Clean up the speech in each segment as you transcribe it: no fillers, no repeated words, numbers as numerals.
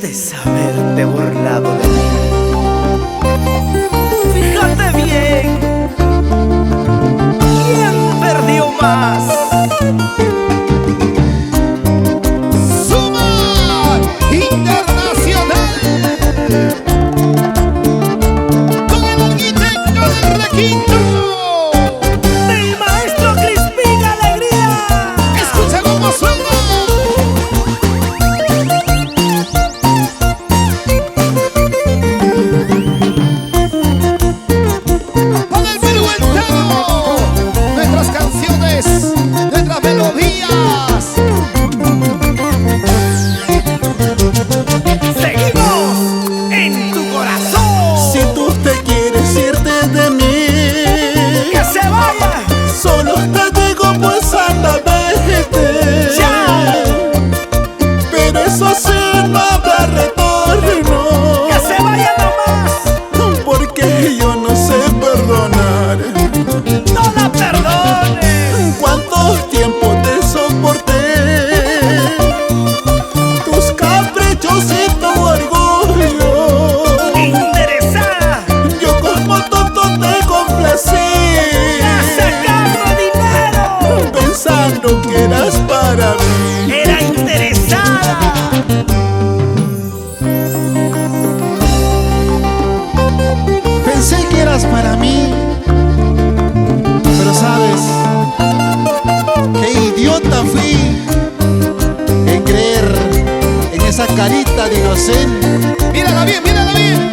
Debiste haberte burlado de mí. Fíjate bien, ¿quién perdió más? Suma Internacional con el arquitecto del requinto. Que eras para mí. Era interesada. Pensé que eras para mí, pero sabes, qué idiota fui en creer en esa carita de inocente. Mírala bien, mírala bien.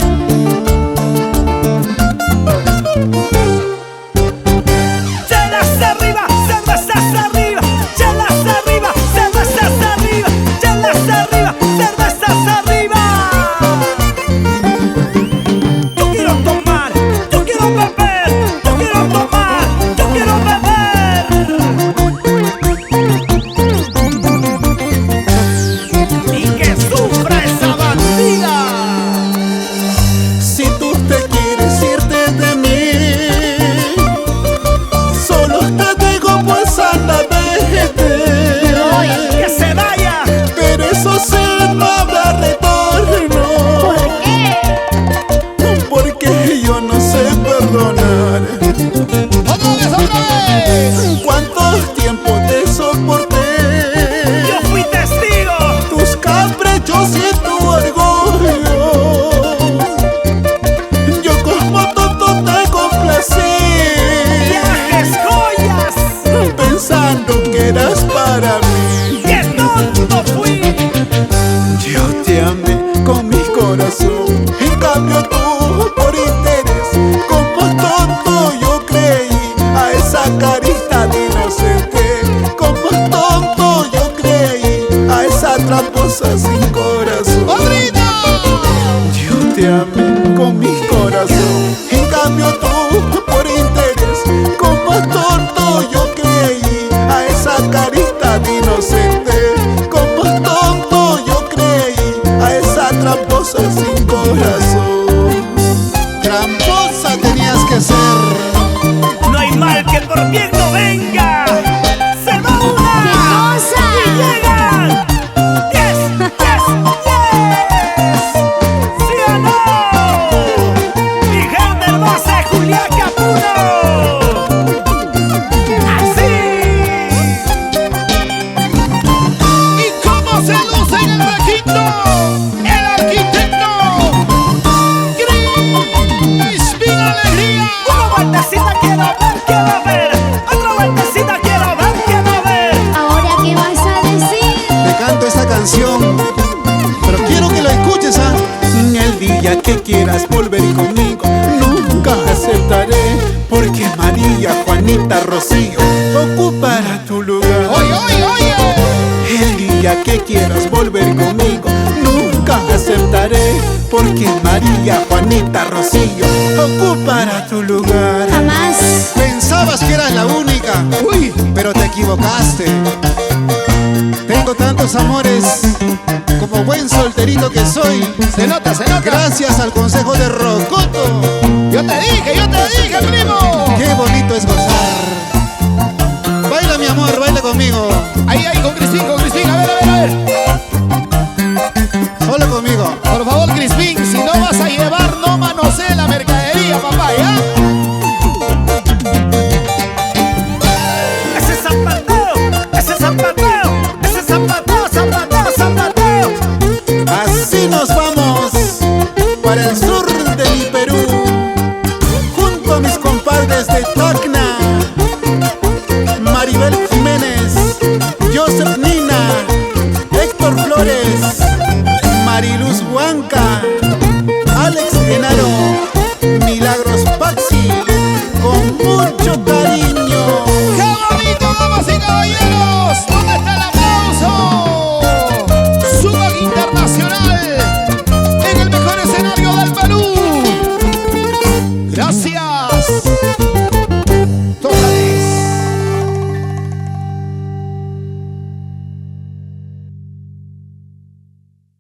¿Cuánto tiempo te soporté? Yo fui testigo. Tus caprichos y tu orgullo. Yo como tonto te complací. Viajes, joyas, pensando que eras para mí. ¡Qué tonto fui! Yo te amé con mi corazón. En cambio tú por interés, como tonto yo creí a esa carita de inocente. Como tonto yo creí a esa tramposa sin corazón. ¡Padrino! Yo te amé con mi corazón. En cambio tú por interés, como tonto yo creí a esa carita de inocente. Como tonto yo creí a esa tramposa sin corazón. Tramposa tenías que ser. No hay mal que por bien no venga. Se va una y llegan 10, 10, 10. ¿Sí o no? Miguel Hermosa, Julián Capuno. Así. ¿Y cómo se luce en el requinto? El arquitecto Crispín Alegría. Una vueltecita quiero ver qué va a ver. Otra vueltecita quiero ver qué va a ver. ¿Ahora qué vas a decir? Te canto esta canción, pero quiero que lo escuches, ¿ah? El día que quieras volver conmigo, nunca aceptaré, porque María, Juanita, Rocío ocupará tu lugar. Oye, oye, oye. El día que quieras volver conmigo, nunca aceptaré, porque María, Juanita, Rocío ocupará tu lugar. Jamás. Pensabas que eras la única, uy, pero te equivocaste. Tengo tantos amores, como buen solterito que soy. Se nota, se nota. Gracias al consejo de Rocoto. Yo te dije, primo. Qué bonito es gozar. Baila, mi amor, baila conmigo. Ahí, con Cristín, a ver. Solo conmigo. Mariluz Huanca.